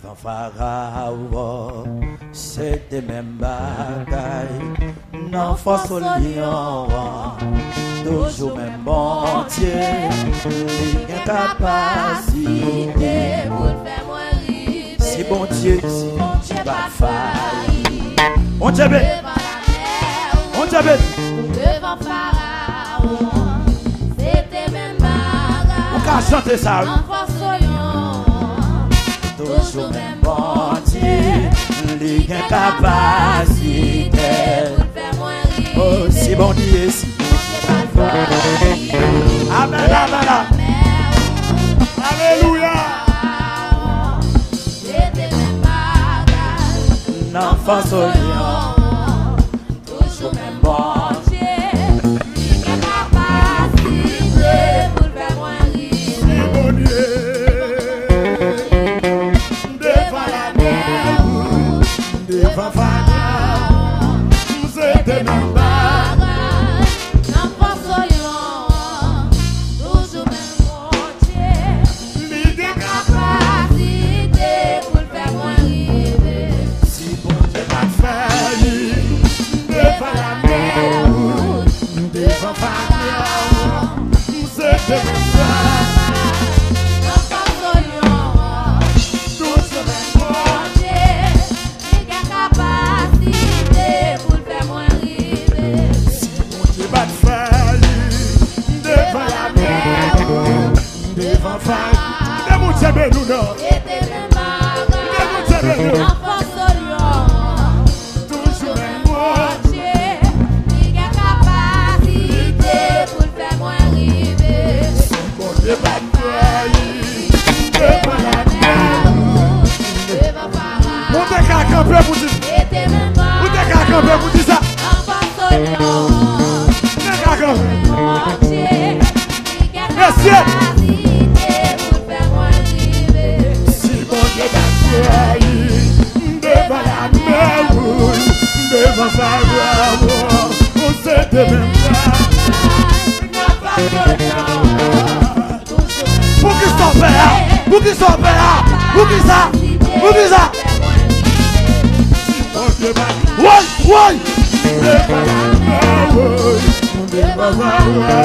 Devant Pharaon, c'était même bagaille. Non, force au lion, toujours même bon Dieu. Il a capacité pour faire moi rire. Si bon Dieu, pas failli. On Dieu, on Dieu, devant Pharaon, c'était même bagaille. On peut chanter ça. Toujours même bon Dieu, il a capacité pour faire moi rire. Oh, si bon Dieu, si bon Dieu. Amen, amen. Alléluia. C'était même bagaille. L'enfance au lion, toujours même bon Dieu, il a capacité pour faire moi rire. Si bon Dieu. Devant Pharaon, c'était même bagaille. N'importe où, toujours même bon Dieu. Il a capacité pour faire moi rire. Si bon Dieu m'a failli, devant la mer, devant Pharaon, c'était même bagaille. Nous non. Toujours même moi. Il a capacité pour faire moi arriver. Mon Dieu va me devant la mer. Devant Pharaon. Vous êtes qu'à camper pour dire. Vous êtes qu'à camper pour dire ça. Vous êtes qu'à camper. Merci. Devant la mer, devant Pharaon, on s'était même pas. Pour qui s'en fait là? Pour qui s'en fait là? Pour qui ça? Pour qui ça? Oui, oui. Devant la mer, devant Pharaon.